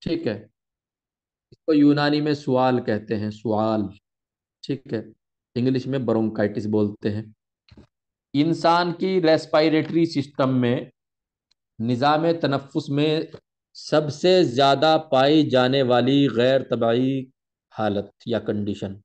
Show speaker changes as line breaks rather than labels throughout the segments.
ठीक है। इसको यूनानी में सुआल कहते हैं, सुआल। ठीक है। इंग्लिश में ब्रोंकाइटिस बोलते हैं। इंसान की रेस्पिरेटरी सिस्टम में, निज़ाम तनफ्फुस में सबसे ज़्यादा पाई जाने वाली गैर तबाई हालत या कंडीशन,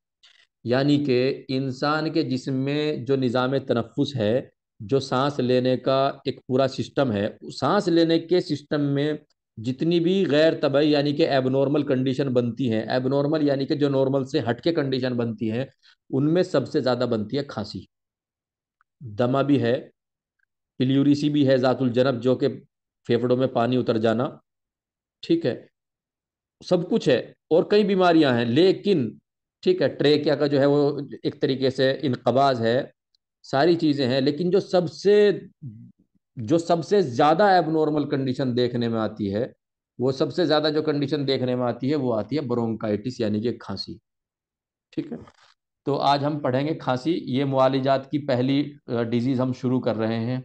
यानी कि इंसान के जिस्म में जो निज़ाम तनफ्फुस है, जो सांस लेने का एक पूरा सिस्टम है, सांस लेने के सिस्टम में जितनी भी गैर तबाई यानी कि एबनॉर्मल कंडीशन बनती हैं, एबनॉर्मल यानी कि जो नॉर्मल से हटके कंडीशन बनती हैं, उनमें सबसे ज़्यादा बनती है खांसी। दमा भी है, पिल्यूरिसी भी है, जातुल जनब जो कि फेफड़ों में पानी उतर जाना। ठीक है। सब कुछ है। और कई बीमारियां हैं, लेकिन ठीक है, ट्रेकिया का जो है वो एक तरीके से इनकबाज है। सारी चीजें हैं, लेकिन जो सबसे ज्यादा एबनॉर्मल कंडीशन देखने में आती है, वो सबसे ज्यादा जो कंडीशन देखने में आती है वो आती है ब्रोंकाइटिस यानी कि खांसी। ठीक है। तो आज हम पढ़ेंगे खांसी, ये मुआलिजात की पहली डिजीज हम शुरू कर रहे हैं।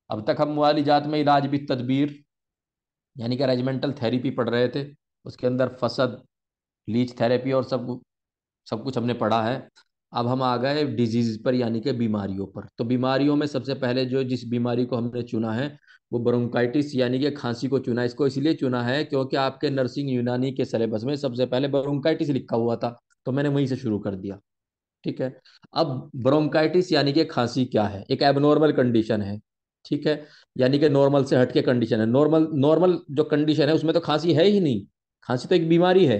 अब तक हम मुआलिजात में इलाज भी तदबीर यानी कि रेजिमेंटल थेरेपी पढ़ रहे थे। उसके अंदर फसद, लीच थेरेपी और सब सब कुछ हमने पढ़ा है। अब हम आ गए डिजीज पर यानी कि बीमारियों पर। तो बीमारियों में सबसे पहले जो जिस बीमारी को हमने चुना है वो ब्रोंकाइटिस यानी कि खांसी को चुना है। इसको इसलिए चुना है क्योंकि आपके नर्सिंग यूनानी के सिलेबस में सबसे पहले ब्रोंकाइटिस लिखा हुआ था, तो मैंने वहीं से शुरू कर दिया। ठीक है। अब ब्रोंकाइटिस यानी कि खांसी क्या है? एक एबनॉर्मल कंडीशन है। ठीक है। यानी कि नॉर्मल से हटके कंडीशन है। नॉर्मल नॉर्मल जो कंडीशन है उसमें तो खांसी है ही नहीं। खांसी तो एक बीमारी है।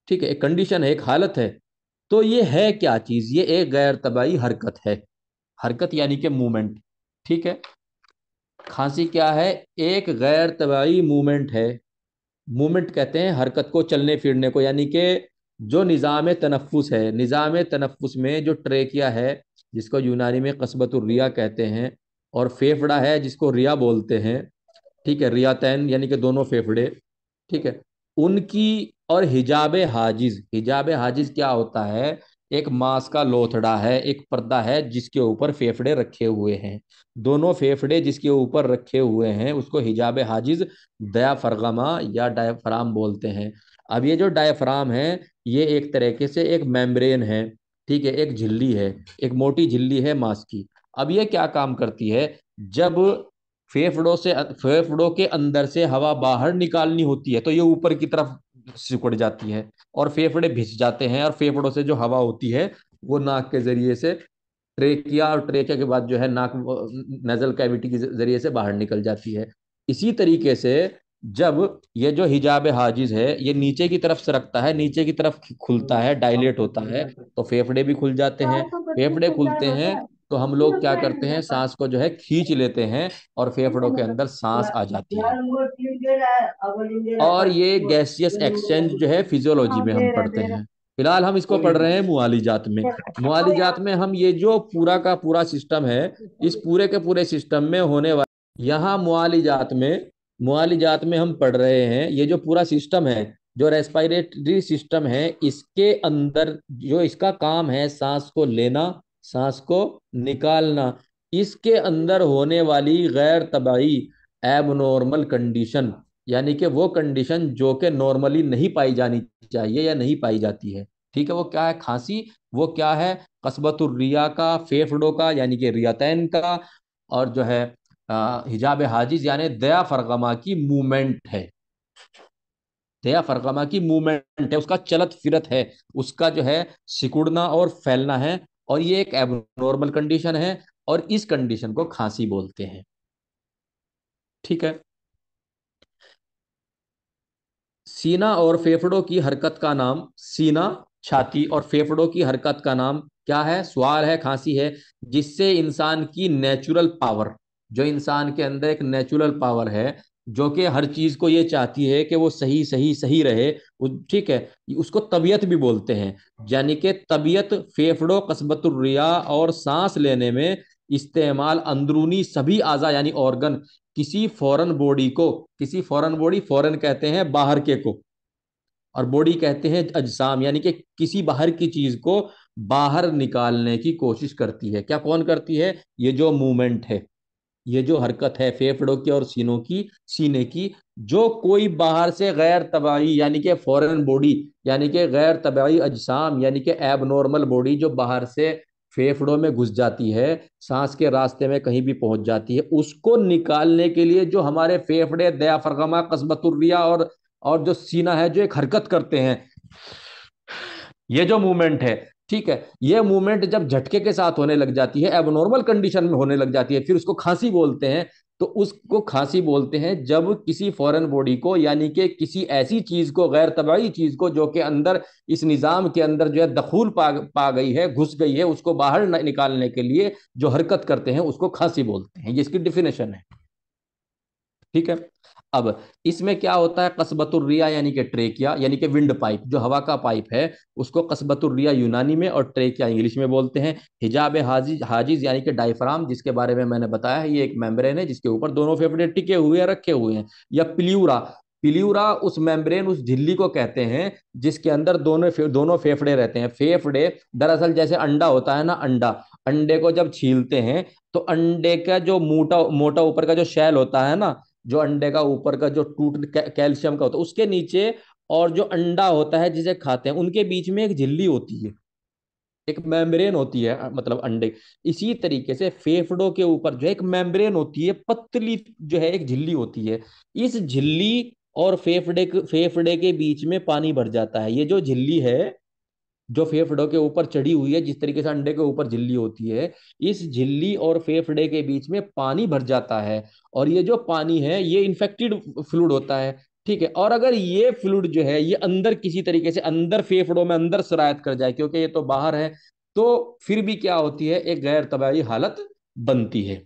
ठीक है, एक कंडीशन है, एक हालत है। तो ये है क्या चीज? ये एक गैर तबाई हरकत है। हरकत यानी कि मूवमेंट। ठीक है। खांसी क्या है? एक गैर तबाई मूवमेंट है। मूवमेंट कहते हैं हरकत को, चलने फिरने को, यानी कि जो निज़ाम तनफ्फुस है, निज़ाम तनफ्फुस में जो ट्रेकिया है, जिसको यूनानी में कस्बतुर रिया कहते हैं, और फेफड़ा है जिसको रिया बोलते हैं। ठीक है, रियातैन यानी कि दोनों फेफड़े। ठीक है। उनकी, और हिजाब हाजिज, हिजाब हाजिज क्या होता है? एक मांस का लोथड़ा है, एक पर्दा है जिसके ऊपर फेफड़े रखे हुए हैं। दोनों फेफड़े जिसके ऊपर रखे हुए हैं उसको हिजाब हाजिज, दयाफरगमा या डायफ्राम बोलते हैं। अब ये जो डायफ्राम है, ये एक तरीके से एक मेम्ब्रेन है। ठीक है, एक झिल्ली है, एक मोटी झिल्ली है मांस की। अब ये क्या काम करती है? जब फेफड़ों के अंदर से हवा बाहर निकालनी होती है तो ये ऊपर की तरफ सिकुड़ जाती है, और फेफड़े भिज जाते हैं, और फेफड़ों से जो हवा होती है वो नाक के जरिए से ट्रेकिया, और ट्रेकिया के बाद जो है नाक नजल कैविटी के जरिए से बाहर निकल जाती है। इसी तरीके से जब ये जो हिजाब हाजिज है ये नीचे की तरफ सरकता है, नीचे की तरफ खुलता है, डायलेट होता है, तो फेफड़े भी खुल जाते हैं। फेफड़े खुलते हैं तो हम लोग क्या करते हैं? सांस को जो है खींच लेते हैं, और फेफड़ों के अंदर सांस आ जाती है। और ये गैसियस एक्सचेंज जो है फिजियोलॉजी में हम पढ़ते हैं। फिलहाल हम इसको पढ़ रहे हैं मुआलिजात में। मुआलिजात में हम ये जो पूरा का पूरा सिस्टम है, इस पूरे के पूरे सिस्टम में होने वाला, यहाँ मुआलिजात में हम पढ़ रहे हैं ये जो पूरा सिस्टम है, जो रेस्पिरेटरी सिस्टम है, इसके अंदर जो इसका काम है सांस को लेना, सांस को निकालना, इसके अंदर होने वाली गैर तबाई एबनॉर्मल कंडीशन, यानी कि वो कंडीशन जो कि नॉर्मली नहीं पाई जानी चाहिए या नहीं पाई जाती है। ठीक है, वो क्या है? खांसी। वो क्या है? कसबतुर रिया का, फेफड़ों का यानी कि रियातैन का, और जो है हिजाब हाजिज यानी दया फरगमा की मूवमेंट है। दया फरगमा की मूवमेंट है, उसका चलत फिरत है, उसका जो है सिकुड़ना और फैलना है। और ये एक एबनॉर्मल कंडीशन है, और इस कंडीशन को खांसी बोलते हैं। ठीक है। सीना और फेफड़ों की हरकत का नाम, सीना, छाती और फेफड़ों की हरकत का नाम क्या है? स्वार है, खांसी है। जिससे इंसान की नेचुरल पावर, जो इंसान के अंदर एक नेचुरल पावर है, जो कि हर चीज को ये चाहती है कि वो सही सही सही रहे, ठीक है, उसको तबीयत भी बोलते हैं। यानी कि तबीयत, फेफड़ों, कसबतुर रिया और सांस लेने में इस्तेमाल अंदरूनी सभी आज़ा यानी ऑर्गन, किसी फॉरेन बॉडी को, किसी फॉरेन बॉडी, फॉरेन कहते हैं बाहर के को, और बॉडी कहते हैं अजसाम, यानी कि किसी बाहर की चीज को बाहर निकालने की कोशिश करती है। क्या कौन करती है? ये जो मूवमेंट है। ये जो हरकत है फेफड़ों की और सीने की, जो कोई बाहर से गैर तबाई यानी कि फॉरेन बॉडी, यानी कि गैर तबाई अजसाम, यानी कि एबनॉर्मल बॉडी जो बाहर से फेफड़ों में घुस जाती है, सांस के रास्ते में कहीं भी पहुंच जाती है, उसको निकालने के लिए जो हमारे फेफड़े दयाफरगमा कसबतुर्रिया और जो सीना है जो एक हरकत करते हैं, ये जो मूवमेंट है, ठीक है, ये मूवमेंट जब झटके के साथ होने लग जाती है, एबनॉर्मल कंडीशन में होने लग जाती है, फिर उसको खांसी बोलते हैं। तो उसको खांसी बोलते हैं जब किसी फॉरेन बॉडी को, यानी कि किसी ऐसी चीज को, गैर तबाई चीज को, जो कि अंदर इस निजाम के अंदर जो है दखूल पा गई है, घुस गई है, उसको बाहर निकालने के लिए जो हरकत करते हैं उसको खांसी बोलते हैं। ये इसकी डिफिनेशन है। ठीक है। अब इसमें क्या होता है, कसबतुर्रिया यानी कि ट्रेकिया, यानी कि विंड पाइप, जो हवा का पाइप है, उसको कसबतुर्रिया यूनानी में और ट्रेकिया इंग्लिश में बोलते हैं। हिजाब हाजिज हाजिज यानी कि डायफ्राम, जिसके बारे में मैंने बताया है, ये एक मेम्ब्रेन है जिसके ऊपर दोनों फेफड़े टिके हुए हैं, रखे हुए हैं। या प्लियूरा, प्लियूरा उस मेम्ब्रेन, उस झिल्ली को कहते हैं जिसके अंदर दोनों फेफड़े रहते हैं। फेफड़े दरअसल जैसे अंडा होता है ना, अंडा, अंडे को जब छीलते हैं तो अंडे का जो मोटा मोटा ऊपर का जो शैल होता है ना, जो अंडे का ऊपर का जो कैल्शियम का होता है उसके नीचे, और जो अंडा होता है जिसे खाते हैं, उनके बीच में एक झिल्ली होती है, एक मेम्ब्रेन होती है, मतलब अंडे। इसी तरीके से फेफड़ों के ऊपर जो है एक मेम्ब्रेन होती है, पतली जो है एक झिल्ली होती है। इस झिल्ली और फेफड़े के बीच में पानी भर जाता है। ये जो झिल्ली है, जो फेफड़ों के ऊपर चढ़ी हुई है, जिस तरीके से अंडे के ऊपर झिल्ली होती है, इस झिल्ली और फेफड़े के बीच में पानी भर जाता है। और ये जो पानी है ये इन्फेक्टेड फ्लूइड होता है। ठीक है। और अगर ये फ्लूइड जो है ये अंदर किसी तरीके से अंदर फेफड़ों में अंदर सरायत कर जाए, क्योंकि ये तो बाहर है, तो फिर भी क्या होती है, एक गैर तबाही हालत बनती है,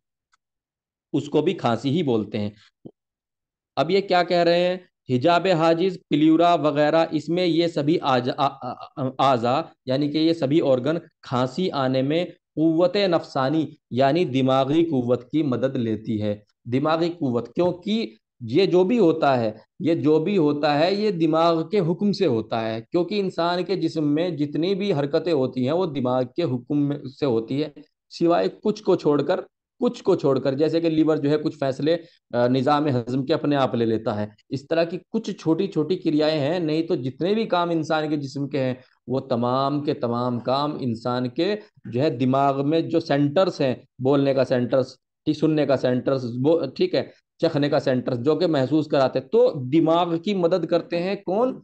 उसको भी खांसी ही बोलते हैं। अब ये क्या कह रहे हैं, हिजाब हाजिज, प्लियूरा वगैरह, इसमें ये सभी आजा यानी कि ये सभी ऑर्गन खांसी आने में कुव्वत नफसानी यानी दिमागी कुव्वत की मदद लेती है। दिमागी कुव्वत, क्योंकि ये जो भी होता है, ये जो भी होता है ये दिमाग के हुक्म से होता है, क्योंकि इंसान के जिस्म में जितनी भी हरकतें होती हैं वो दिमाग के हुक्म से होती है, सिवाय कुछ को छोड़कर, जैसे कि लीवर जो है कुछ फैसले निज़ाम हजम के अपने आप ले लेता है। इस तरह की कुछ छोटी छोटी क्रियाएं हैं, नहीं तो जितने भी काम इंसान के जिस्म के हैं वो तमाम के तमाम काम इंसान के जो है दिमाग में जो सेंटर्स हैं, बोलने का सेंटर्स, ठीक, सुनने का सेंटर्स, वो ठीक है, चखने का सेंटर्स, जो कि महसूस कराते हैं, तो दिमाग की मदद करते हैं कौन,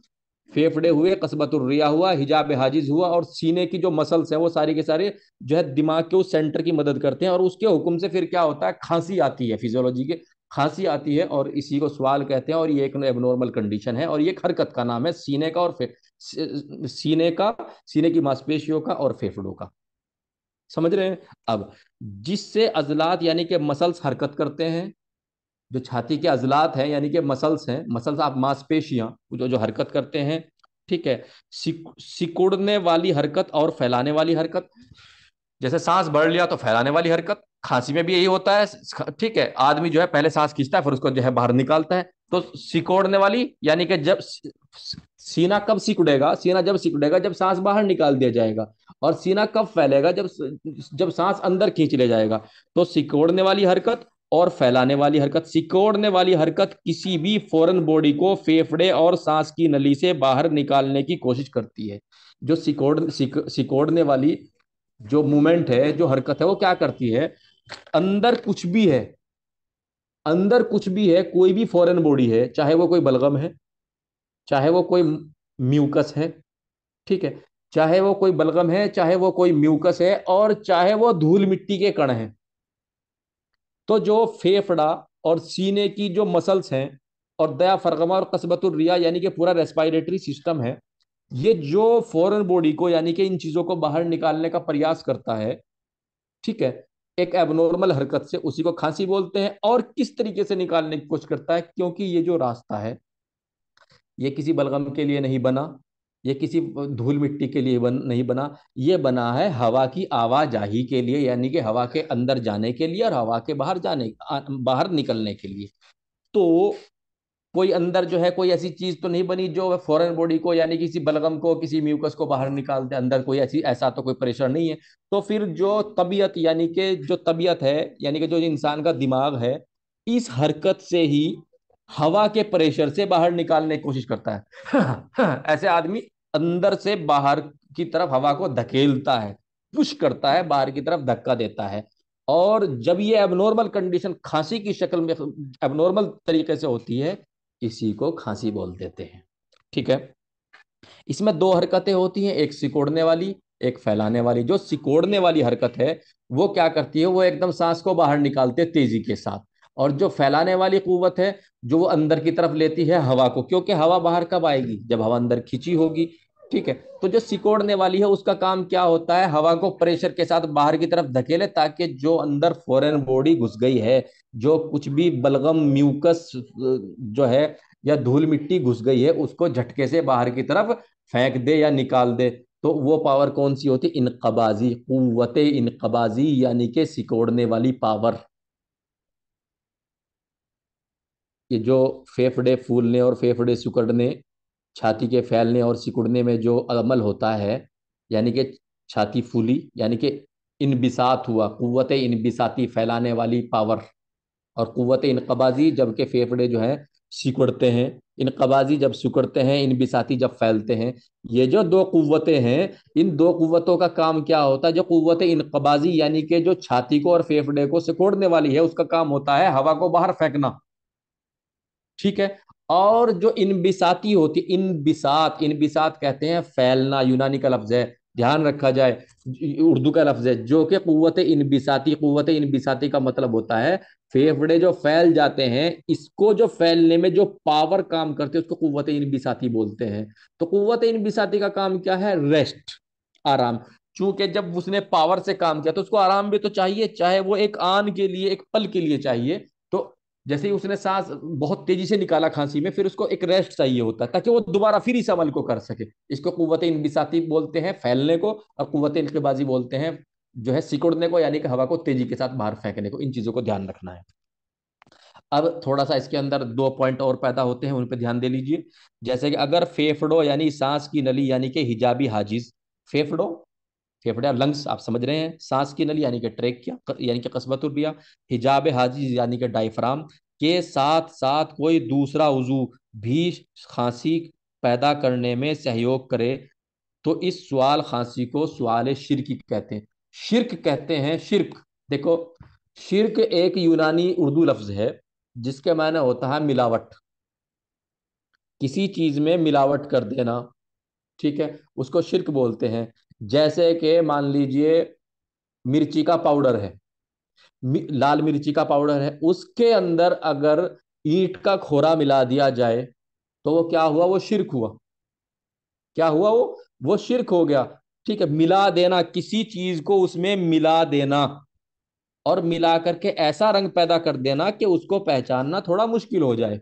फेफड़े हुए, कसबतुर्रिया हुआ, हिजाब हाजिज हुआ, और सीने की जो मसल्स हैं वो सारी के सारे जो है दिमाग के उस सेंटर की मदद करते हैं। और उसके हुक्म से फिर क्या होता है, खांसी आती है, फिजियोलॉजी के खांसी आती है, और इसी को सवाल कहते हैं। और ये एक एबनॉर्मल कंडीशन है, और ये एक हरकत का नाम है, सीने का और सीने का, सीने की मांसपेशियों का और फेफड़ों का। समझ रहे हैं। अब जिससे अजलात यानी कि मसल्स हरकत करते हैं, जो छाती के अजलात हैं यानी कि मसल्स हैं, मसल्स आप मांसपेशियां जो जो हरकत करते हैं, ठीक है। सिकुड़ने वाली हरकत और फैलाने वाली हरकत, जैसे सांस भर लिया तो फैलाने वाली हरकत, खांसी में भी यही होता है। ठीक है, आदमी जो है पहले सांस खींचता है फिर उसको जो है बाहर निकालता है। तो सिकोड़ने वाली यानी कि जब सीना कब सिकुड़ेगा, सीना जब सिकुड़ेगा जब सांस बाहर निकाल दिया जाएगा। और सीना कब फैलेगा, जब जब सांस अंदर खींच लिया जाएगा। तो सिकोड़ने वाली हरकत और फैलाने वाली हरकत। सिकोड़ने वाली हरकत किसी भी फॉरेन बॉडी को फेफड़े और सांस की नली से बाहर निकालने की कोशिश करती है। जो सिकोड़ने वाली जो मूवमेंट है, जो हरकत है, वो क्या करती है, अंदर कुछ भी है, अंदर कुछ भी है, कोई भी फॉरेन बॉडी है, चाहे वो कोई बलगम है, चाहे वो कोई म्यूकस है, ठीक है, चाहे वो कोई बलगम है, चाहे वो कोई म्यूकस है, और चाहे वो धूल मिट्टी के कण हैं, तो जो फेफड़ा और सीने की जो मसल्स हैं, और दयाफरगमा और कसबतुर्रिया यानी कि पूरा रेस्पिरेटरी सिस्टम है, ये जो फॉरेन बॉडी को यानी कि इन चीजों को बाहर निकालने का प्रयास करता है, ठीक है, एक एबनॉर्मल हरकत से, उसी को खांसी बोलते हैं। और किस तरीके से निकालने की कोशिश करता है, क्योंकि ये जो रास्ता है ये किसी बलगम के लिए नहीं बना, ये किसी धूल मिट्टी के लिए नहीं बना, ये बना है हवा की आवाजाही के लिए, यानी कि हवा के अंदर जाने के लिए और हवा के बाहर बाहर निकलने के लिए। तो कोई अंदर जो है कोई ऐसी चीज तो नहीं बनी जो फॉरेन बॉडी को यानी किसी बलगम को किसी म्यूकस को बाहर निकाल दे, अंदर कोई ऐसी ऐसा तो कोई प्रेशर नहीं है। तो फिर जो तबीयत यानी कि जो तबीयत है यानी कि जो इंसान का दिमाग है, इस हरकत से ही हवा के प्रेशर से बाहर निकालने की कोशिश करता है। ऐसे आदमी अंदर से बाहर की तरफ हवा को धकेलता है, पुश करता है, बाहर की तरफ धक्का देता है। और जब ये एबनॉर्मल कंडीशन खांसी की शक्ल में एबनॉर्मल तरीके से होती है, इसी को खांसी बोल देते हैं। ठीक है। इसमें दो हरकतें होती हैं, एक सिकोड़ने वाली, एक फैलाने वाली। जो सिकोड़ने वाली हरकत है वो क्या करती है, वो एकदम सांस को बाहर निकालते हैं तेजी के साथ। और जो फैलाने वाली कुव्वत है, जो वो अंदर की तरफ लेती है हवा को, क्योंकि हवा बाहर कब आएगी, जब हवा अंदर खींची होगी। ठीक है। तो जो सिकोड़ने वाली है उसका काम क्या होता है, हवा को प्रेशर के साथ बाहर की तरफ धकेले, ताकि जो अंदर फॉरेन बॉडी घुस गई है, जो कुछ भी बलगम म्यूकस जो है या धूल मिट्टी घुस गई है, उसको झटके से बाहर की तरफ फेंक दे या निकाल दे। तो वो पावर कौन सी होती है, इनकबाजी, कुव्वत इनकबाजी यानी कि सिकोड़ने वाली पावर। ये जो फेफड़े फूलने और फेफड़े सिकुड़ने, छाती के फैलने और सिकुड़ने में जो अमल होता है, यानी कि छाती फूली यानी कि इनबिसात हुआ, कुव्वत इनबिसाती फैलाने वाली पावर। और कुव्वत इनकबाजी जबकि फेफड़े जो है सिकुड़ते हैं, इनकबाजी जब सिकुड़ते हैं, इनबिसाती जब फैलते हैं। ये जो दो कुव्वतें हैं, इन दो कुव्वतों का काम क्या होता है, जो कुव्वत इनकबाजी यानी कि जो छाती को और फेफड़े को सिकोड़ने वाली है, उसका काम होता है हवा को बाहर फेंकना। ठीक है। और जो इनबिसाती होती, इनबिसात, इनबिसात कहते हैं फैलना, यूनानी का लफ्ज है, ध्यान रखा जाए, उर्दू का लफ्ज है, जो कि कुव्वत इनबिसाती, कुव्वत इनबिसाती का मतलब होता है फेफड़े जो फैल जाते हैं, इसको जो फैलने में जो पावर काम करते हैं उसको कुव्वत इनबिसाती बोलते हैं। तो कुव्वत इनबिसाती का काम क्या है, रेस्ट, आराम। चूंकि जब उसने पावर से काम किया तो उसको आराम भी तो चाहिए, चाहे वो एक आन के लिए, एक पल के लिए चाहिए। तो जैसे ही उसने सांस बहुत तेजी से निकाला खांसी में, फिर उसको एक रेस्ट चाहिए होता है ताकि वो दोबारा फिर इस अमल को कर सके। इसको कुव्वत इनबिसाती बोलते हैं फैलने को, और कुव्वत इनकबाजी बोलते हैं जो है सिकुड़ने को, यानी कि हवा को तेजी के साथ बाहर फेंकने को। इन चीजों को ध्यान रखना है। अब थोड़ा सा इसके अंदर दो पॉइंट और पैदा होते हैं, उन पर ध्यान दे लीजिए। जैसे कि अगर फेफड़ों यानी सांस की नली यानी कि हिजाबी हाजिज, फेफड़ों, फेफड़े लंग्स आप समझ रहे हैं, सांस की नली यानी कि ट्रेकिया यानी कि कस्बतुर्रिया, हिजाब हाजिज यानी कि डायफ्राम के साथ साथ कोई दूसरा उजू भी खांसी पैदा करने में सहयोग करे, तो इस सवाल खांसी को सवाल शिरकी कहते हैं। शिरक कहते हैं, शिरक। देखो, शिरक एक यूनानी उर्दू लफ्ज है जिसके मायने होता है मिलावट, किसी चीज में मिलावट कर देना। ठीक है, उसको शिरक बोलते हैं। जैसे कि मान लीजिए मिर्ची का पाउडर है, लाल मिर्ची का पाउडर है, उसके अंदर अगर ईंट का खोरा मिला दिया जाए तो वो क्या हुआ, वो शिरक हुआ। क्या हुआ, वो शिरक हो गया। ठीक है, मिला देना, किसी चीज को उसमें मिला देना और मिला करके ऐसा रंग पैदा कर देना कि उसको पहचानना थोड़ा मुश्किल हो जाए।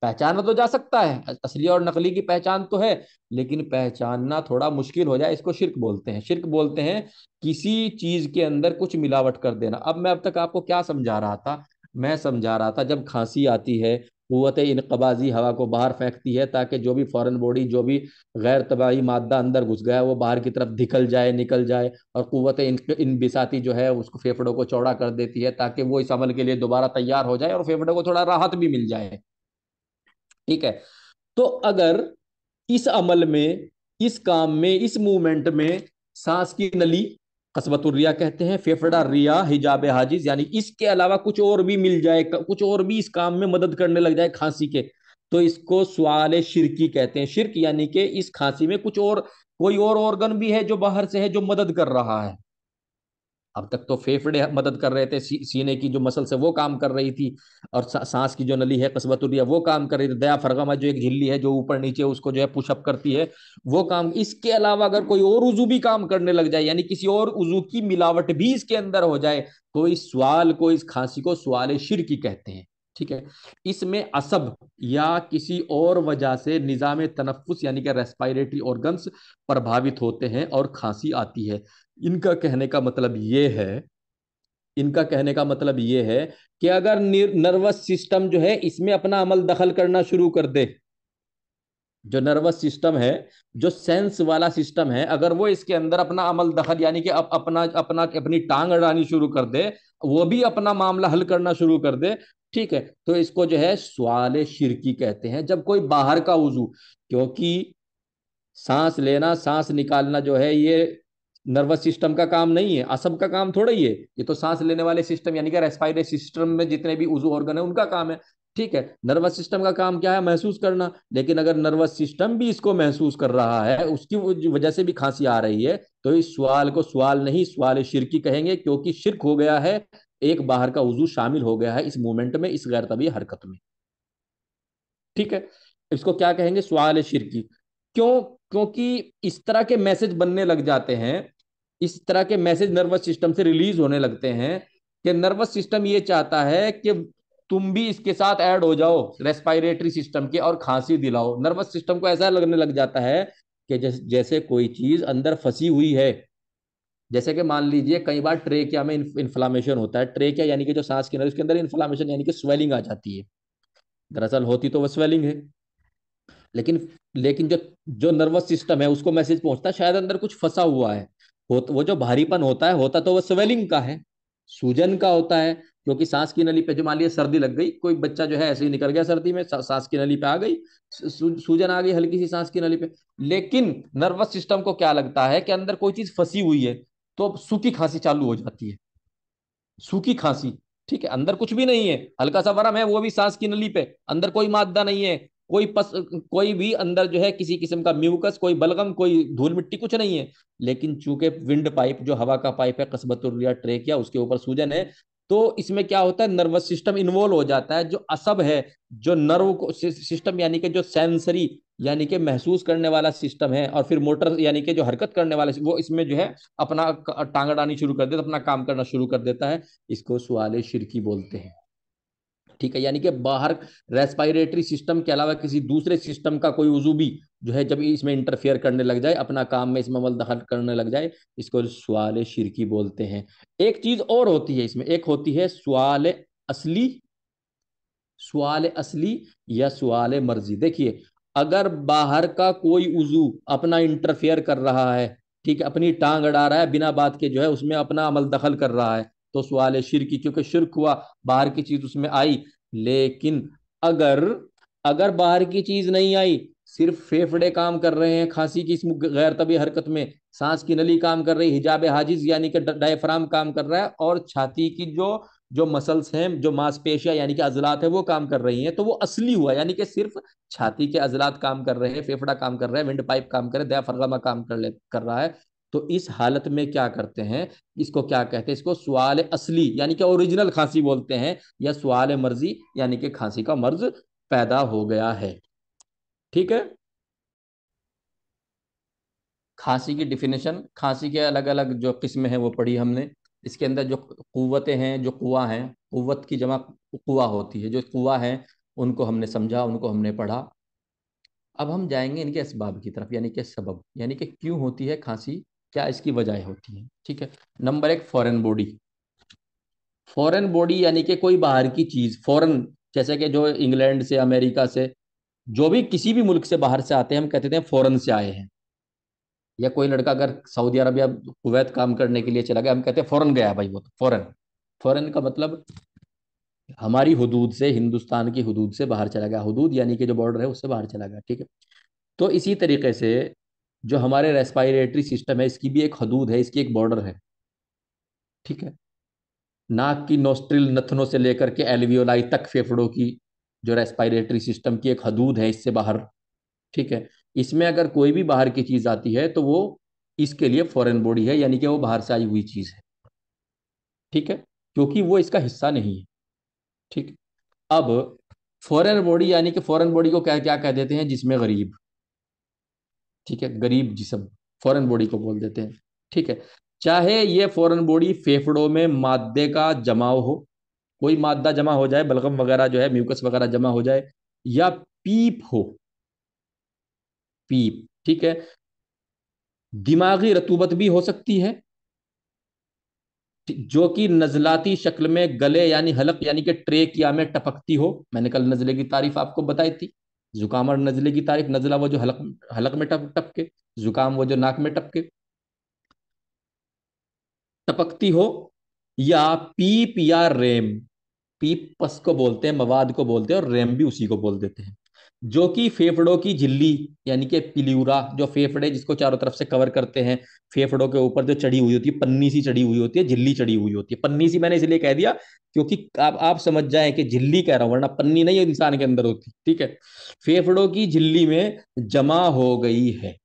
पहचाना तो जा सकता है, असली और नकली की पहचान तो है, लेकिन पहचानना थोड़ा मुश्किल हो जाए, इसको शिर्क बोलते हैं। शिर्क बोलते हैं किसी चीज के अंदर कुछ मिलावट कर देना। अब तक आपको क्या समझा रहा था, मैं समझा रहा था जब खांसी आती है, कुव्वत इनकबाजी हवा को बाहर फेंकती है ताकि जो भी फॉरेन बॉडी, जो भी गैर तबाही मादा अंदर घुस गया है वो बाहर की तरफ निकल जाए, निकल जाए। और कुव्वत इनबिसाती जो है उसको, फेफड़ों को चौड़ा कर देती है ताकि वो इस अमल के लिए दोबारा तैयार हो जाए और फेफड़ों को थोड़ा राहत भी मिल जाए। ठीक है। तो अगर इस अमल में, इस काम में, इस मूवमेंट में सांस की नली, कसबतुर रिया कहते हैं, फेफड़ा रिया, हिजाब हाजिज, यानी इसके अलावा कुछ और भी मिल जाए, कुछ और भी इस काम में मदद करने लग जाए खांसी के, तो इसको सवाल शिरकी कहते हैं। शिरक यानी कि इस खांसी में कुछ और, कोई और ऑर्गन भी है जो बाहर से है जो मदद कर रहा है। अब तक तो फेफड़े मदद कर रहे थे, सीने की जो मसल्स है वो काम कर रही थी, और सांस की जो नली है कसबतुरिया वो काम कर रही थी, दयाफरगमा जो एक झिल्ली है जो ऊपर नीचे उसको जो है पुशअप करती है, वो काम। इसके अलावा अगर कोई और उजू भी काम करने लग जाए, यानी किसी और उजू की मिलावट भी इसके अंदर हो जाए, तो इस सवाल को, इस खांसी को सवाल शिरकी कहते हैं। ठीक है। इसमें असब या किसी और वजह से निजाम तनफ्फुस यानी कि रेस्पिरेटरी ऑर्गन्स प्रभावित होते हैं और खांसी आती है। इनका कहने का मतलब ये है इनका कहने का मतलब ये है कि अगर नर्वस सिस्टम जो है इसमें अपना अमल दखल करना शुरू कर दे, जो नर्वस सिस्टम है, जो सेंस वाला सिस्टम है, अगर वो इसके अंदर अपना अमल दखल यानी कि अपना अपना अपनी टांग अड़ानी शुरू कर दे, वो भी अपना मामला हल करना शुरू कर दे, ठीक है, तो इसको जो है सवाल शिरकी कहते हैं। जब कोई बाहर का उजू, क्योंकि सांस लेना सांस निकालना जो है ये नर्वस सिस्टम का काम नहीं है, असब का काम थोड़ा ही है, ये तो सांस लेने वाले सिस्टम यानी कि रेस्पिरेटरी सिस्टम में जितने भी उजू ऑर्गन है उनका काम है, ठीक है। नर्वस सिस्टम का काम क्या है? महसूस करना। लेकिन अगर नर्वस सिस्टम भी इसको महसूस कर रहा है, उसकी वजह से भी खांसी आ रही है, तो इस सवाल को सवाल नहीं, सवाल शिरकी कहेंगे, क्योंकि शिरक हो गया है, एक बाहर का उजू शामिल हो गया है इस मूवमेंट में, इस गैर तबी हरकत में, ठीक है। इसको क्या कहेंगे? सवाल शिरकी। क्यों? क्योंकि इस तरह के मैसेज बनने लग जाते हैं, इस तरह के मैसेज नर्वस सिस्टम से रिलीज होने लगते हैं कि नर्वस सिस्टम ये चाहता है कि तुम भी इसके साथ ऐड हो जाओ रेस्पिरेटरी सिस्टम के और खांसी दिलाओ। नर्वस सिस्टम को ऐसा लगने लग जाता है कि जैसे कोई चीज अंदर फंसी हुई है। जैसे कि मान लीजिए कई बार ट्रेकिया में इन्फ्लामेशन होता है, ट्रेकिया यानी कि जो सांस की नली, उसके अंदर इन्फ्लामेशन यानी कि स्वेलिंग आ जाती है। दरअसल होती तो वह स्वेलिंग है, लेकिन लेकिन जो जो नर्वस सिस्टम है उसको मैसेज पहुंचता है शायद अंदर कुछ फंसा हुआ है। वो जो भारीपन होता है, होता तो वो स्वेलिंग का है, सूजन का होता है। क्योंकि सांस की नली पे जो मान लिया सर्दी लग गई, कोई बच्चा जो है ऐसे ही निकल गया सर्दी में, सांस की नली पे आ गई, सूजन आ गई हल्की सी सांस की नली पे। लेकिन नर्वस सिस्टम को क्या लगता है कि अंदर कोई चीज फंसी हुई है, तो सूखी खांसी चालू हो जाती है, सूखी खांसी, ठीक है। अंदर कुछ भी नहीं है, हल्का सा वरम है, वो भी सांस की नली पे, अंदर कोई मादा नहीं है, कोई भी अंदर जो है किसी किस्म का म्यूकस, कोई बलगम, कोई धूल मिट्टी, कुछ नहीं है। लेकिन चूंकि विंड पाइप जो हवा का पाइप है, कसबतुर ट्रेकिया, उसके ऊपर सूजन है, तो इसमें क्या होता है, नर्वस सिस्टम इन्वॉल्व हो जाता है। जो असब है, जो नर्व को सिस्टम यानी कि जो सेंसरी यानी कि महसूस करने वाला सिस्टम है, और फिर मोटर यानी कि जो हरकत करने वाला, वो इसमें जो है अपना टांग अड़ानी शुरू कर देता, अपना काम करना शुरू कर देता है। इसको सवाल शिरकी बोलते हैं, ठीक है। यानी कि बाहर रेस्पिरेटरी सिस्टम के अलावा किसी दूसरे सिस्टम का कोई उजू भी जो है जब इसमें इंटरफेयर करने लग जाए, अपना काम में इसमें अमल दखल करने लग जाए, इसको सवाल शिरकी बोलते हैं। एक चीज और होती है इसमें, एक होती है सवाल असली, सवाल असली या सवाल मर्जी। देखिए, अगर बाहर का कोई उजू अपना इंटरफेयर कर रहा है, ठीक है, अपनी टांग अड़ा रहा है बिना बात के, जो है उसमें अपना अमल दखल कर रहा है, तो सवाल शिरकी, क्योंकि शिरक हुआ, बाहर की चीज उसमें आई। लेकिन अगर अगर बाहर की चीज नहीं आई, सिर्फ फेफड़े काम कर रहे हैं खांसी की इस गैर तबी हरकत में, सांस की नली काम कर रही, हिजाब हाजिज यानी कि डायफ्राम काम कर रहा है, और छाती की जो जो मसल्स हैं, जो मांसपेशियां यानी कि अजलात है वो काम कर रही हैं, तो वो असली हुआ। यानी कि सिर्फ छाती के अजलात काम कर रहे हैं, फेफड़ा काम कर रहा है, विंड पाइप काम कर रहा है, दियाफ्राम काम कर रहा है। तो इस हालत में क्या करते हैं, इसको क्या कहते हैं, इसको सवाल असली यानी कि ओरिजिनल खांसी बोलते हैं, या सवाल मर्जी यानी कि खांसी का मर्ज पैदा हो गया है, ठीक है। खांसी की डिफिनेशन, खांसी के अलग अलग जो किस्म है वो पढ़ी हमने। इसके अंदर जो कुव्वतें हैं, जो कुआ हैं, कुव्वत की जमा कुआ होती है, जो कुआ है उनको हमने समझा, उनको हमने पढ़ा। अब हम जाएंगे इनके असबाब की तरफ, यानी कि सबब, यानी कि क्यों होती है खांसी, क्या इसकी वजह होती है, ठीक है। नंबर एक, फॉरेन बॉडी। फॉरेन बॉडी यानी कि कोई बाहर की चीज, फॉरेन, जैसे कि जो इंग्लैंड से, अमेरिका से, जो भी किसी भी मुल्क से बाहर से आते हैं, हम कहते हैं फॉरेन से आए हैं। या कोई लड़का अगर सऊदी अरबिया, कुवैत काम करने के लिए चला गया, हम कहते हैं फॉरेन गया भाई, वो तो फॉरेन। फॉरेन का मतलब हमारी हुदूद से, हिंदुस्तान की हुदूद से बाहर चला गया, हुदूद यानी कि जो बॉर्डर है उससे बाहर चला गया, ठीक है। तो इसी तरीके से जो हमारे रेस्पिरेटरी सिस्टम है, इसकी भी एक हदूद है, इसकी एक बॉर्डर है, ठीक है। नाक की नोस्ट्रिल नथनों से लेकर के एल्वियोलाई तक फेफड़ों की जो रेस्पिरेटरी सिस्टम की एक हदूद है, इससे बाहर, ठीक है। इसमें अगर कोई भी बाहर की चीज आती है तो वो इसके लिए फॉरेन बॉडी है, यानी कि वो बाहर से आई हुई चीज है, ठीक है, क्योंकि वो इसका हिस्सा नहीं है, ठीक। अब फॉरेन बॉडी यानी कि फॉरेन बॉडी को क्या क्या कह देते हैं, जिसमें गरीब, ठीक है, गरीब जिस्म, फॉरेन बॉडी को बोल देते हैं, ठीक है। चाहे ये फॉरेन बॉडी फेफड़ों में मादे का जमाव हो, कोई मादा जमा हो जाए, बलगम वगैरह जो है, म्यूकस वगैरह जमा हो जाए, या पीप हो, पीप, ठीक है। दिमागी रतूबत भी हो सकती है, जो कि नजलाती शक्ल में गले यानी हलक यानी कि ट्रेकिया में टपकती हो। मैंने कल नजले की तारीफ आपको बताई थी। जुकाम और नजले की तारीफ, नजला वो जो हलक हलक में टपके, जुकाम वो जो नाक में टपके टपकती हो, या पीप या रेम। पीप पस को बोलते हैं, मवाद को बोलते हैं, और रेम भी उसी को बोल देते हैं। जो कि फेफड़ों की झिल्ली यानी कि पिल्यूरा, जो फेफड़े जिसको चारों तरफ से कवर करते हैं, फेफड़ों के ऊपर जो चढ़ी हुई होती है, पन्नी सी चढ़ी हुई होती है, झिल्ली चढ़ी हुई होती है। पन्नी सी मैंने इसलिए कह दिया क्योंकि आप समझ जाएं कि झिल्ली कह रहा हूं, वरना पन्नी नहीं इंसान के अंदर होती, ठीक है। फेफड़ों की झिल्ली में जमा हो गई है,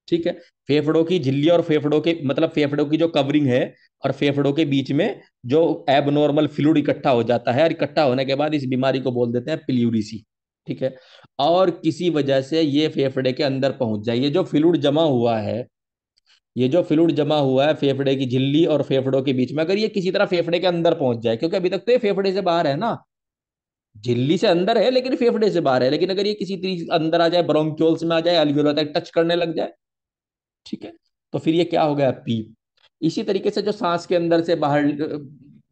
ठीक है। फेफड़ों की झिल्ली और फेफड़ों के मतलब फेफड़ों की जो कवरिंग है और फेफड़ों के बीच में जो एबनॉर्मल फ्लूइड इकट्ठा हो जाता है, और इकट्ठा होने के बाद इस बीमारी को बोल देते हैं प्लियूरिसी, ठीक है। और किसी वजह से ये फेफड़े के अंदर पहुंच जाए, ये जो फ्लूइड जमा हुआ है फेफड़े की झिल्ली और फेफड़ों के बीच में, अगर ये किसी तरह फेफड़े के अंदर पहुंच जाए, क्योंकि अभी तक तो ये फेफड़े से बाहर है ना, झिल्ली से अंदर है लेकिन फेफड़े से बाहर है, लेकिन अगर ये किसी तरीके अंदर आ जाए, ब्रोंक्योल्स में आ जाए, अल्वियोला तक टच करने लग जाए, ठीक है, तो फिर ये क्या हो गया, पीप। इसी तरीके से जो सांस के अंदर से बाहर,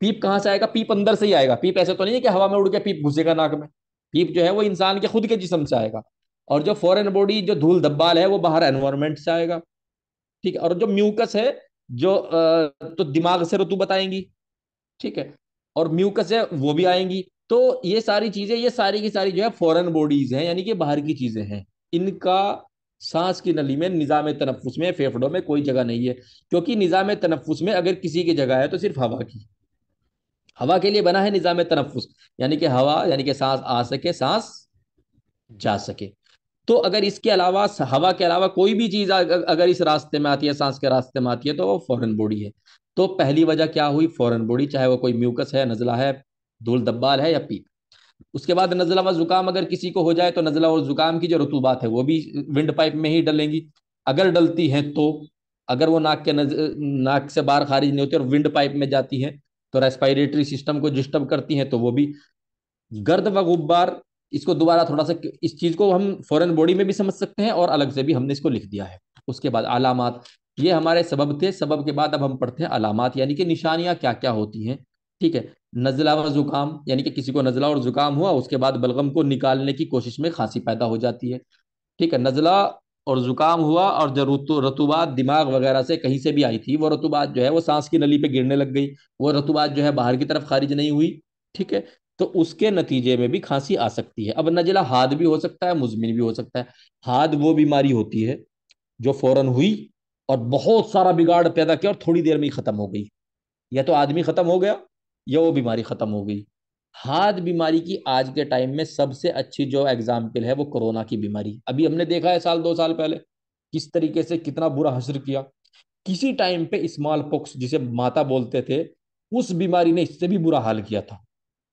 पीप कहां से आएगा, पीप अंदर से ही आएगा। पीप ऐसे तो नहीं है कि हवा में उड़ के पीप घुसेगा नाक में। पीप जो है वो इंसान के खुद के जिस्म से आएगा। और जो फॉरेन बॉडी, जो धूल धब्बाल है, वो बाहर एनवायरमेंट से आएगा, ठीक है। और जो म्यूकस है, जो तो दिमाग से रतूबत आएंगी, ठीक है। और म्यूकस है वो भी आएंगी। तो ये सारी चीजें, ये सारी की सारी जो है फॉरेन बॉडीज हैं, यानी कि बाहर की चीजें हैं। इनका सांस की नली में, निजाम तनफ्फुस में, फेफड़ों में कोई जगह नहीं है। क्योंकि निजाम तनफ्फुस में अगर किसी की जगह है तो सिर्फ हवा की। हवा के लिए बना है निजाम तनफ्फुस, यानी कि हवा, यानी कि सांस आ सके, सांस जा सके। तो अगर इसके अलावा, हवा के अलावा कोई भी चीज अगर इस रास्ते में आती है, सांस के रास्ते में आती है, तो वो फॉरेन बॉडी है। तो पहली वजह क्या हुई, फॉरेन बॉडी, चाहे वो कोई म्यूकस है, नजला है, धूल दब्बाल है, या पीप। उसके बाद नजला व जुकाम अगर किसी को हो जाए, तो नजला और जुकाम की जो रतूबात है वो भी विंड पाइप में ही डलेंगी। अगर डलती हैं तो, अगर वो नाक से बाहर खारिज नहीं होती और विंड पाइप में जाती हैं, तो रेस्पिरेटरी सिस्टम को डिस्टर्ब करती हैं, तो वो भी। गर्द व गुब्बार, इसको दोबारा थोड़ा सा, इस चीज को हम फॉरेन बॉडी में भी समझ सकते हैं और अलग से भी हमने इसको लिख दिया है। उसके बाद अलामात, ये हमारे सबब थे। सबब के बाद अब हम पढ़ते हैं अलामात, यानी कि निशानियां क्या क्या होती हैं, ठीक है। नजला व जुकाम, यानी कि किसी को नजला और जुकाम हुआ, उसके बाद बलगम को निकालने की कोशिश में खांसी पैदा हो जाती है, ठीक है। नजला और जुकाम हुआ, और जो रतुबात दिमाग वगैरह से कहीं से भी आई थी, वो रतुबात जो है वो सांस की नली पे गिरने लग गई, वो रतुबात जो है बाहर की तरफ खारिज नहीं हुई, ठीक है। तो उसके नतीजे में भी खांसी आ सकती है। अब नजला हाद भी हो सकता है, मुजमिन भी हो सकता है। हाद वो बीमारी होती है जो फौरन हुई और बहुत सारा बिगाड़ पैदा किया और थोड़ी देर में ही खत्म हो गई। या तो आदमी खत्म हो गया, या वो बीमारी खत्म हो गई। हार्ट बीमारी की आज के टाइम में सबसे अच्छी जो एग्जाम्पल है वो कोरोना की बीमारी। अभी हमने देखा है साल 2 साल पहले किस तरीके से कितना बुरा हश्र किया। किसी टाइम पे स्मॉल पॉक्स जिसे माता बोलते थे, उस बीमारी ने इससे भी बुरा हाल किया था,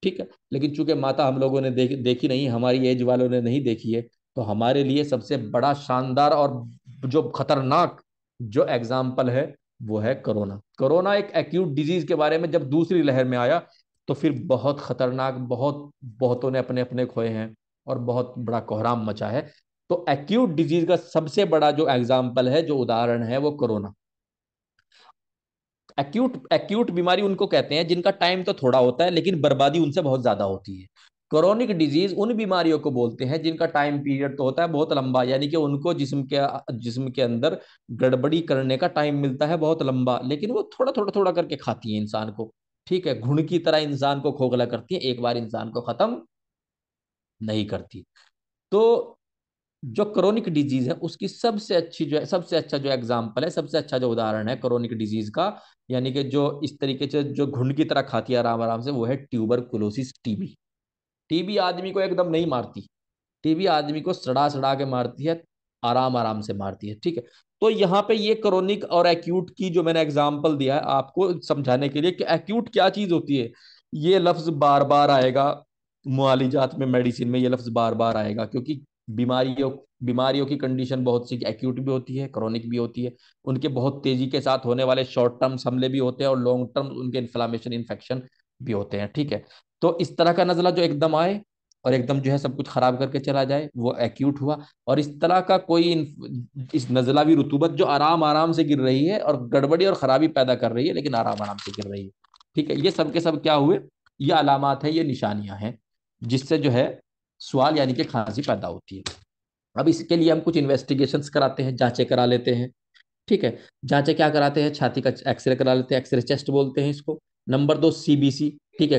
ठीक है। लेकिन चूंकि माता हम लोगों ने देखी नहीं, हमारी एज वालों ने नहीं देखी है, तो हमारे लिए सबसे बड़ा शानदार और जो खतरनाक जो एग्जाम्पल है वो है कोरोना। कोरोना एक एक्यूट डिजीज के बारे में जब दूसरी लहर में आया, तो फिर बहुत खतरनाक, बहुतों ने अपने अपने खोए हैं और बहुत बड़ा कोहराम मचा है। तो एक्यूट डिजीज का सबसे बड़ा जो एग्जाम्पल है, जो उदाहरण है, वो कोरोना। एक्यूट एक्यूट बीमारी उनको कहते हैं जिनका टाइम तो थोड़ा होता है लेकिन बर्बादी उनसे बहुत ज्यादा होती है। क्रोनिक डिजीज उन बीमारियों को बोलते हैं जिनका टाइम पीरियड तो होता है बहुत लंबा, यानी कि उनको जिस्म के अंदर गड़बड़ी करने का टाइम मिलता है बहुत लंबा, लेकिन वो थोड़ा थोड़ा थोड़ा करके खाती है इंसान को, ठीक है। घुन की तरह इंसान को खोखला करती है, एक बार इंसान को खत्म नहीं करती। तो जो क्रोनिक डिजीज है उसकी सबसे अच्छी जो है, सबसे अच्छा जो एग्जाम्पल है, सबसे अच्छा जो उदाहरण है क्रोनिक डिजीज का, यानी कि जो इस तरीके से जो घुंड की तरह खाती है आराम आराम से, वो है ट्यूबरकुलोसिस, टीबी। टीबी आदमी को एकदम नहीं मारती, टीबी आदमी को सड़ा सड़ा के मारती है, आराम आराम से मारती है, ठीक है। तो यहाँ पे ये क्रोनिक और एक्यूट की जो मैंने एग्जाम्पल दिया है आपको समझाने के लिए कि एक्यूट क्या चीज होती है। ये लफ्ज बार बार आएगा मुआलिजात में, मेडिसिन में ये लफ्ज बार बार आएगा, क्योंकि बीमारियों बीमारियों की कंडीशन बहुत सी एक्यूट भी होती है, क्रोनिक भी होती है। उनके बहुत तेजी के साथ होने वाले शॉर्ट टर्म हमले भी होते हैं, और लॉन्ग टर्म उनके इन्फ्लामेशन इन्फेक्शन भी होते हैं, ठीक है। तो इस तरह का नजला जो एकदम आए और एकदम जो है सब कुछ खराब करके चला जाए, वो एक्यूट हुआ। और इस तरह का कोई इस नजलावी रुतूबत जो आराम आराम से गिर रही है और गड़बड़ी और खराबी पैदा कर रही है, लेकिन आराम आराम से गिर रही है। ठीक है, ये सब के सब क्या हुए, ये अलामात है, ये निशानियां हैं जिससे जो है सवाल यानी कि खांसी पैदा होती है। अब इसके लिए हम कुछ इन्वेस्टिगेशंस कराते हैं, जांचें करा लेते हैं। ठीक है, जांचें क्या कराते हैं, छाती का एक्सरे करा लेते हैं, एक्सरे चेस्ट बोलते हैं इसको। नंबर दो सीबीसी, ठीक है,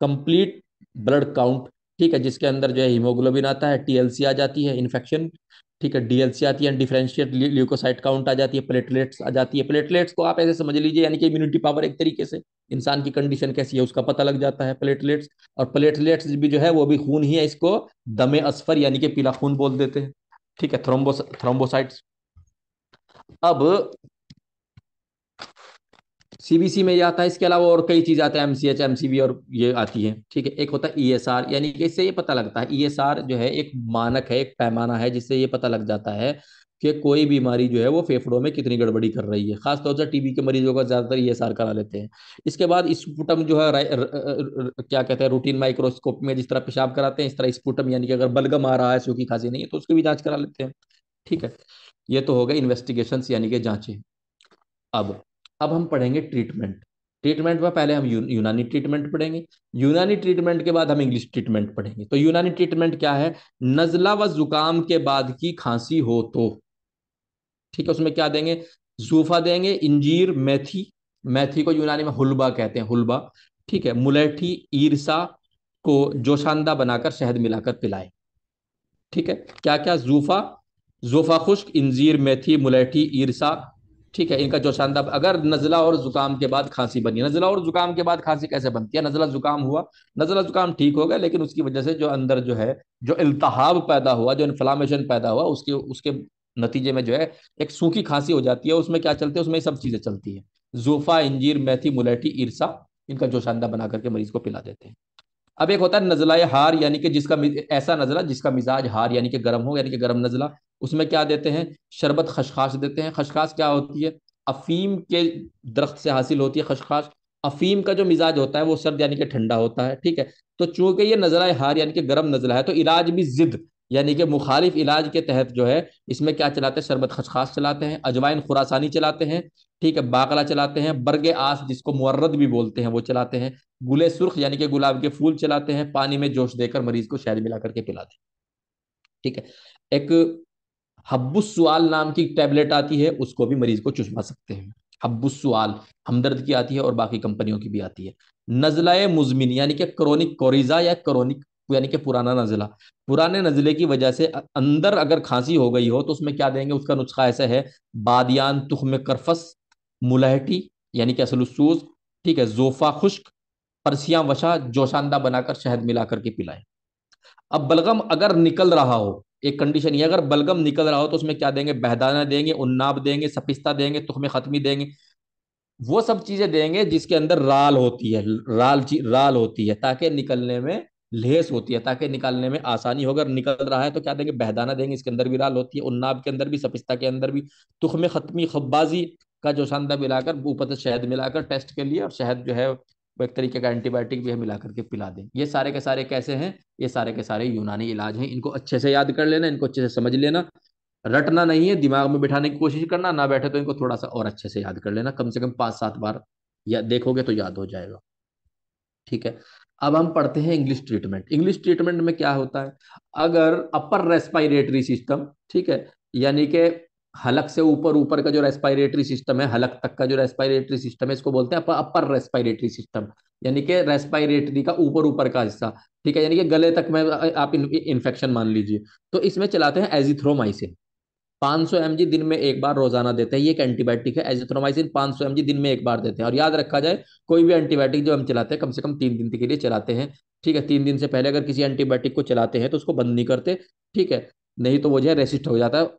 कंप्लीट ब्लड काउंट। ठीक है, जिसके अंदर जो है हीमोग्लोबिन आता है, टीएलसी आ जाती है इन्फेक्शन, ठीक है, डीएलसी आती है, डिफरेंशिएट ल्यूकोसाइट काउंट आ जाती है, प्लेटलेट्स आ जाती है। प्लेटलेट्स को आप ऐसे समझ लीजिए यानी कि इम्यूनिटी पावर, एक तरीके से इंसान की कंडीशन कैसी है उसका पता लग जाता है प्लेटलेट्स। और प्लेटलेट्स भी जो है वो भी खून ही है, इसको दमे असफर यानी कि पीला खून बोल देते हैं। ठीक है, थ्रोम्बोसाइट्स। अब सीबीसी में ये आता है, इसके अलावा और कई चीज आते हैं, एमसीएच, एमसीवी और ये आती है। ठीक है, एक होता है ईएसआर, यानी कि इससे ये पता लगता है, ईएसआर जो है एक मानक है, एक पैमाना है जिससे ये पता लग जाता है कि कोई बीमारी जो है वो फेफड़ों में कितनी गड़बड़ी कर रही है। खासतौर से टीबी के मरीजों का ज्यादातर ईएसआर करा लेते हैं। इसके बाद स्पुटम जो है क्या कहते हैं, रूटीन माइक्रोस्कोप में जिस तरह पेशाब कराते हैं, इस तरह स्पुटम यानी कि अगर बलगम आ रहा है, सूखी खांसी नहीं है, तो उसकी भी जांच करा लेते हैं। ठीक है, ये तो हो गए इन्वेस्टिगेशन यानी कि जांचें। अब अब हम पढ़ेंगे ट्रीटमेंट। ट्रीटमेंट में पहले हम यूनानी ट्रीटमेंट पढ़ेंगे। यूनानी ट्रीटमेंट के बाद हम इंग्लिश ट्रीटमेंट पढ़ेंगे। तो यूनानी ट्रीटमेंट क्या है, नजला व जुकाम के बाद की खांसी हो तो, ठीक है, उसमें क्या देंगे, जूफा देंगे, इंजीर, मेथी। मेथी को यूनानी में हुलबा कहते हैं, हुलबा। ठीक है, मुलेठी, ईरसा को जोशांदा बनाकर शहद मिलाकर पिलाएं। ठीक है, क्या क्या, जूफा, जोफा खुश्क, इंजीर, मेथी, मुलेठी, ईरसा। ठीक है, इनका जोशांदा, अगर नजला और जुकाम के बाद खांसी बनी, नजला और जुकाम के बाद खांसी कैसे बनती है, नजला जुकाम हुआ, नजला जुकाम ठीक हो गया, लेकिन उसकी वजह से जो अंदर जो है, जो इल्तहाब पैदा हुआ, जो इन्फ्लामेशन पैदा हुआ, उसके उसके नतीजे में जो है एक सूखी खांसी हो जाती है। उसमें क्या चलते हैं, उसमें सब चीजें चलती है, जोफा, इंजीर, मेथी, मुलेठी, ईरसा, इनका जोशांदा बना करके मरीज को पिला देते हैं। अब एक होता है नजला हार, यानी कि जिसका ऐसा नजला जिसका मिजाज हार यानी कि गर्म हो, यानी कि गर्म नजला। उसमें क्या देते हैं, शरबत खशखाश देते हैं। खशखाश क्या होती है, अफीम के दरख्त से हासिल होती है खशखाश। अफीम का जो मिजाज होता है वो सर्द यानी कि ठंडा होता है। ठीक है, तो चूंकि ये नजला हार यानी कि गर्म नजला है, तो इलाज भी जिद यानी कि मुखालिफ इलाज के तहत जो है, इसमें क्या चलाते हैं, शरबत खशखाश चलाते हैं, अजवाइन खुरासानी चलाते हैं। ठीक है, बाकला चलाते हैं, बरगे आस जिसको मुर्रद भी बोलते हैं वो चलाते हैं, गुले सुर्ख यानी कि गुलाब के फूल चलाते हैं, पानी में जोश देकर मरीज को शहद मिला करके पिलाते हैं। ठीक है, एक हब्बुस सुआल नाम की टैबलेट आती है, उसको भी मरीज को चुषवा सकते हैं। हब्बुस सुआल हमदर्द की आती है और बाकी कंपनियों की भी आती है। नजला मुजमिन यानी कि क्रोनिक कोरिजा या क्रोनिक यानी कि पुराना नजला, पुराने नजले की वजह से अंदर अगर खांसी हो गई हो तो उसमें क्या देंगे, उसका नुस्खा ऐसा है, बादियान तुख्म करफस, मुलहटी यानी कि असलसूस, ठीक है, जोफा खुश्क, परसियां वशा, जोशांदा बनाकर शहद मिला करके पिलाएं। अब बलगम अगर निकल रहा हो, एक कंडीशन ये, अगर बलगम निकल रहा हो तो उसमें क्या देंगे, बहदाना देंगे, उन्नाब देंगे, सपिस्ता देंगे, तुख्म खत्मी देंगे। वो सब चीजें देंगे जिसके अंदर राल होती है, राल होती है, ताकि निकलने में लेस होती है, ताकि निकालने में आसानी हो। अगर निकल रहा है तो क्या देंगे, बहदाना देंगे, इसके अंदर भी राल होती है, उन्नाब के अंदर भी, सपिस्ता के अंदर भी, तुख्म खत्मी, खब्बाजी का जो शानदा मिलाकर ऊपर से शहद मिलाकर टेस्ट के लिए, और शहद जो है वो एक तरीके का एंटीबायोटिक भी है, मिला करके पिला दें। ये सारे के सारे कैसे हैं, ये सारे के सारे यूनानी इलाज हैं। इनको अच्छे से याद कर लेना, इनको अच्छे से समझ लेना, रटना नहीं है, दिमाग में बिठाने की कोशिश करना, ना बैठे तो इनको थोड़ा सा और अच्छे से याद कर लेना, कम से कम 5-7 बार या देखोगे तो याद हो जाएगा। ठीक है, अब हम पढ़ते हैं इंग्लिश ट्रीटमेंट। इंग्लिश ट्रीटमेंट में क्या होता है, अगर अपर रेस्पिरेटरी सिस्टम, ठीक है, यानी कि हलक से ऊपर ऊपर का जो रेस्पिरेटरी सिस्टम है, हलक तक का जो रेस्पिरेटरी सिस्टम है, इसको बोलते हैं अपर रेस्पिरेटरी सिस्टम, यानी कि रेस्पिरेटरी का ऊपर ऊपर का हिस्सा। ठीक है, यानी कि गले तक में आप इन्फेक्शन मान लीजिए, तो इसमें चलाते हैं एजिथ्रोमाइसिन। 500 mg दिन में एक बार रोजाना देते हैं, ये एक एंटीबायोटिक है, एजिथ्रोमाइसिन 500 mg दिन में एक बार देते हैं। और याद रखा जाए, कोई भी एंटीबायोटिक जो हम चलाते हैं कम से कम 3 दिन के लिए चलाते हैं। ठीक है, 3 दिन से पहले अगर किसी एंटीबायोटिक को चलाते हैं तो उसको बंद नहीं करते। ठीक है, नहीं तो वो जो है रेसिस्ट हो जाता है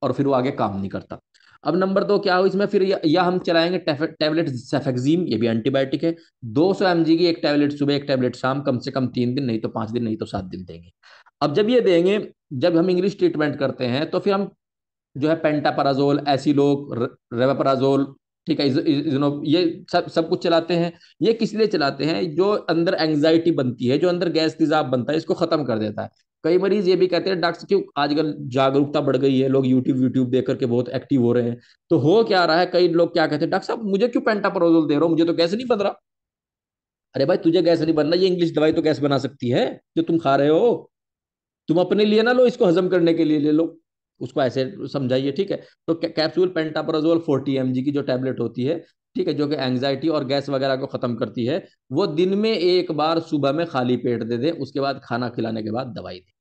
और फिर वो आगे काम नहीं करता। अब नंबर 2 क्या हो इसमें, फिर या हम चलाएंगे टैबलेट सेफेक्सिम, ये भी एंटीबायोटिक है। 200 mg की एक टैबलेट सुबह, एक टैबलेट शाम, कम से कम 3 दिन, नहीं तो 5 दिन, नहीं तो 7 दिन देंगे। अब जब ये देंगे, जब हम इंग्लिश ट्रीटमेंट करते हैं तो फिर हम जो है पेंटापराजोल, एसिलोक, रेवापराजोल, ठीक है, ये सब सब कुछ चलाते हैं। ये किस लिए चलाते हैं? जो अंदर एंग्जाइटी बनती है, जो अंदर गैस तेजाब बनता है, इसको खत्म कर देता है। कई मरीज ये भी कहते हैं डॉक्टर क्यों आजकल जागरूकता बढ़ गई है, लोग यूट्यूब यूट्यूब देख करके बहुत एक्टिव हो रहे हैं। तो हो क्या रहा है, कई लोग क्या कहते हैं, डॉक्टर साहब मुझे क्यों पेंटाप्रोजोल दे रहे हो, मुझे तो गैस नहीं बन रहा। अरे भाई तुझे गैस नहीं बनना, ये इंग्लिश दवाई तो गैस बना सकती है जो तुम खा रहे हो। तुम अपने लिए ना लो, इसको हजम करने के लिए ले लो। उसको ऐसे समझाइए, ठीक है। तो कैप्सूल पेंटाप्राजोल 40 mg की जो टैबलेट होती है, ठीक है, जो कि एंग्जाइटी और गैस वगैरह को खत्म करती है, वो दिन में एक बार सुबह में खाली पेट दे दे, उसके बाद खाना खिलाने के बाद दवाई दे।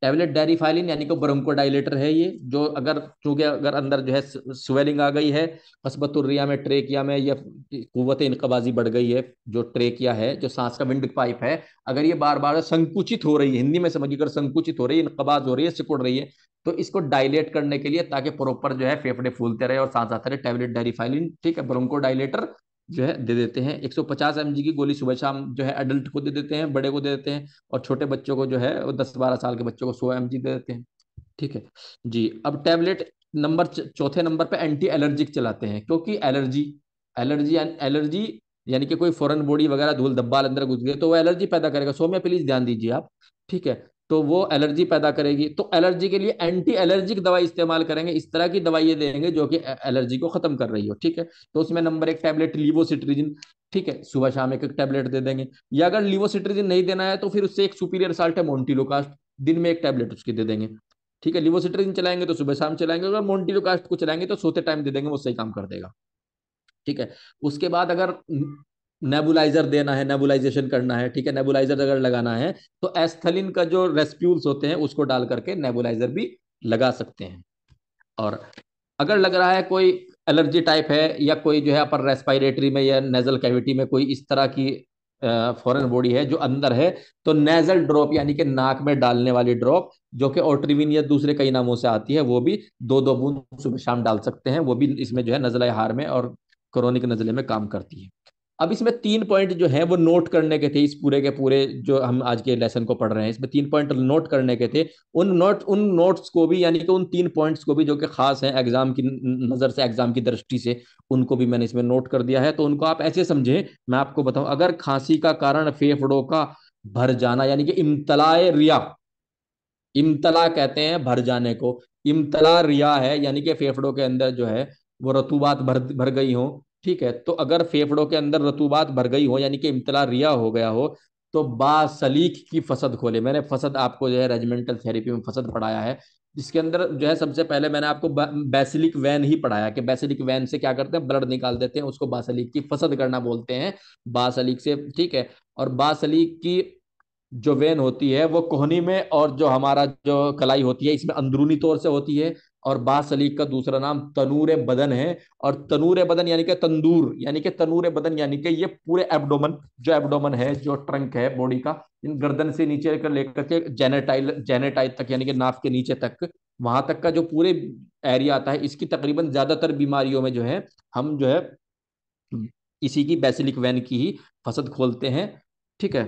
टैबलेट डेरिफाइलिन यानी कि ब्रोंकोडाइलेटर है ये, जो अगर चूंकि अगर अंदर जो है स्वेलिंग आ गई है हसबतुर्रिया में, ट्रेकिया में, या कुव्वत इनकबाजी बढ़ गई है, जो ट्रेकिया है, जो सांस का विंड पाइप है, अगर ये बार बार संकुचित हो रही है, हिंदी में समझिए, अगर संकुचित हो रही है, इनकबाज हो रही है, सिकुड़ रही है, तो इसको डायलेट करने के लिए, ताकि प्रॉपर जो है फेफड़े फूलते रहे और सांस आते रहे, टैबलेट डेरिफाइलिन, ठीक है, ब्रोंकोडाइलेटर जो है दे देते हैं। 150 mg की गोली सुबह शाम जो है अडल्ट को दे देते हैं, बड़े को दे देते हैं, और छोटे बच्चों को जो है वो 10-12 साल के बच्चों को 100 mg दे देते हैं। ठीक है जी। अब टैबलेट नंबर चौथे नंबर पे एंटी एलर्जिक चलाते हैं, क्योंकि एलर्जी, एलर्जी यानी कि कोई फॉरेन बॉडी वगैरह धूल धब्बा अंदर घुस गए तो वो एलर्जी पैदा करेगा। सौम्या प्लीज ध्यान दीजिए आप, ठीक है। तो वो एलर्जी पैदा करेगी, तो एलर्जी के लिए एंटी एलर्जिक दवाई इस्तेमाल करेंगे, इस तरह की दवाई देंगे जो कि एलर्जी को खत्म कर रही हो, ठीक है। तो उसमें नंबर एक टैबलेट लिवोसिट्रिजिन, ठीक है, सुबह शाम एक एक टैबलेट दे देंगे। या अगर लिवोसिट्रिजिन नहीं देना है तो फिर उससे एक सुपीरियर साल्ट है मोन्टिलोकास्ट, दिन में एक टैबलेट उसकी दे देंगे। ठीक है, लिवोसिट्रिजिन चलाएंगे तो सुबह शाम चलाएंगे, अगर मोन्टिलोकास्ट को चलाएंगे तो सोते टाइम दे देंगे, वो सही काम कर देगा। ठीक है। उसके बाद अगर नेबुलाइजर देना है, नेबुलाइजेशन करना है, ठीक है, नेबुलाइजर अगर लगाना है तो एस्थलिन का जो रेस्प्यूल्स होते हैं उसको डाल करके नेबुलाइजर भी लगा सकते हैं। और अगर लग रहा है कोई एलर्जी टाइप है, या कोई जो है अपर रेस्पिरेटरी में या नेजल कैविटी में कोई इस तरह की फॉरेन बॉडी है जो अंदर है, तो नेजल ड्रॉप यानी कि नाक में डालने वाली ड्रॉप, जो कि ऑट्रिविन या दूसरे कई नामों से आती है, वो भी 2-2 बूंद सुबह शाम डाल सकते हैं। वो भी इसमें जो है नजला हार में और क्रोनिक नजले में काम करती है। अब इसमें 3 पॉइंट जो है वो नोट करने के थे, इस पूरे के पूरे जो हम आज के लेसन को पढ़ रहे हैं, इसमें 3 पॉइंट नोट करने के थे। उन नोट्स को भी, यानी कि उन 3 पॉइंट्स को भी जो कि खास हैं एग्जाम की नजर से, एग्जाम की दृष्टि से, उनको भी मैंने इसमें नोट कर दिया है। तो उनको आप ऐसे समझें, मैं आपको बताऊं, अगर खांसी का कारण फेफड़ों का भर जाना यानी कि इम्तलाए रिया, इम्तला कहते हैं भर जाने को, इम्तला रिया है यानी कि फेफड़ों के अंदर जो है वो रतूबात भर भर गई हो, ठीक है। तो अगर फेफड़ों के अंदर रतूबात भर गई हो यानी कि इम्तला रिया हो गया हो, तो बासलीक की फसद खोले। मैंने फसद आपको जो है रेजिमेंटल थेरेपी में फसद पढ़ाया है, जिसके अंदर जो है सबसे पहले मैंने आपको बेसिलिक वैन ही पढ़ाया कि बेसिलिक वैन से क्या करते हैं, ब्लड निकाल देते हैं, उसको बासलीक की फसद करना बोलते हैं, बासलीक से, ठीक है। और बासलीक की जो वेन होती है वो कोहनी में, और जो हमारा जो कलाई होती है इसमें अंदरूनी तौर से होती है। और बासलीक का दूसरा नाम तनूर बदन है। और तनूर बदन यानी कि तंदूर, यानी कि तनूर बदन यानी कि ये पूरे एब्डोमन, जो एब्डोमन है, जो ट्रंक है बॉडी का, इन गर्दन से नीचे कर लेकर के जेनेटाइल जेनेटाइल तक यानी कि नाफ के नीचे तक, वहां तक का जो पूरे एरिया आता है, इसकी तकरीबन ज्यादातर बीमारियों में जो है हम जो है इसी की बेसिलिक वेन की ही फसद खोलते हैं, ठीक है।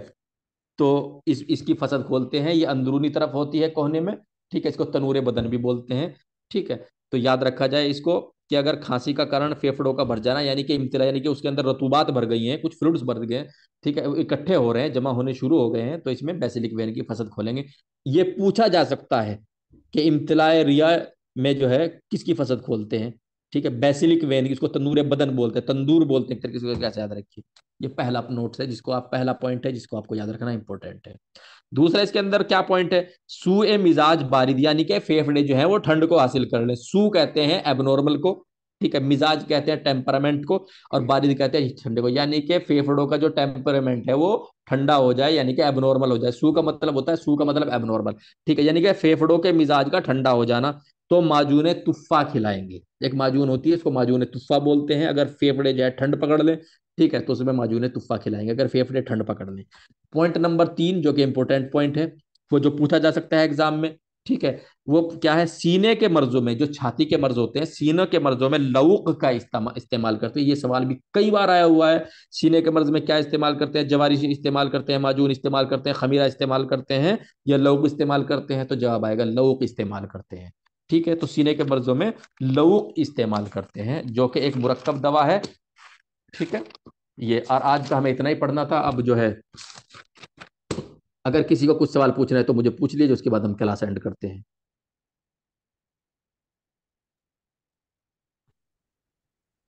तो इसकी फसल खोलते हैं, ये अंदरूनी तरफ होती है कोहने में, ठीक है। इसको तनूरे बदन भी बोलते हैं, ठीक है। तो याद रखा जाए इसको कि अगर खांसी का कारण फेफड़ों का भर जाना यानी कि इम्तिला, यानी कि उसके अंदर रतूबात भर गई हैं, कुछ फ्लूइड्स भर गए हैं, ठीक है, इकट्ठे हो रहे हैं, जमा होने शुरू हो गए हैं, तो इसमें बेसिलिक वेन की फसल खोलेंगे। ये पूछा जा सकता है कि इम्तिलाए रिया में जो है किसकी फसल खोलते हैं, ठीक है, बेसिलिक वेन, इसको तंदूर बदन बोलते हैं, तंदूर बोलते हैं एक तरीके से, कैसे याद रखिए। ये पहला नोट है जिसको आप, पहला पॉइंट है जिसको आपको याद रखना इंपॉर्टेंट है। दूसरा इसके अंदर क्या पॉइंट है, सूए मिजाज बारिद, यानी कि फेफड़े जो है वो ठंड को हासिल कर ले। सू कहते हैं एबनॉर्मल को, ठीक है, मिजाज कहते हैं टेम्परामेंट को, और बारिद कहते हैं ठंडे को, यानी कि फेफड़ों का जो टेम्परामेंट है वो ठंडा हो जाए, यानी कि एबनॉर्मल हो जाए। सू का मतलब होता है, सू का मतलब एबनॉर्मल, ठीक है, यानी कि फेफड़ों के मिजाज का ठंडा हो जाना। तो माजून तुफ़ा खिलाएंगे, एक माजून होती है, इसको माजून तुफ़ा बोलते हैं, अगर फेफड़े जो है ठंड पकड़ ले, ठीक है, तो उसमें माजून तुफ़ा खिलाएंगे अगर फेफड़े ठंड पकड़ लें। पॉइंट नंबर 3 जो कि इंपॉर्टेंट पॉइंट है, वो जो पूछा जा सकता है एग्जाम में, ठीक है, वो क्या है, सीने के मर्जों में, जो छाती के मर्ज होते हैं, सीने के मर्जों में लौक का इस्तेमाल करते हैं। ये सवाल भी कई बार आया हुआ है, सीने के मर्ज में क्या इस्तेमाल करते हैं, जवारी इस्तेमाल करते हैं, माजून इस्तेमाल करते हैं, खमीरा इस्तेमाल करते हैं, या लौक इस्तेमाल करते हैं, तो जवाब आएगा लौक इस्तेमाल करते हैं, ठीक है, तो सीने के मर्जों में लवुक इस्तेमाल करते हैं, जो कि एक मुरक्कब दवा है। ठीक है, ये और आज का हमें इतना ही पढ़ना था। अब जो है अगर किसी को कुछ सवाल पूछना है तो मुझे पूछ लीजिए, उसके बाद हम क्लास एंड करते हैं।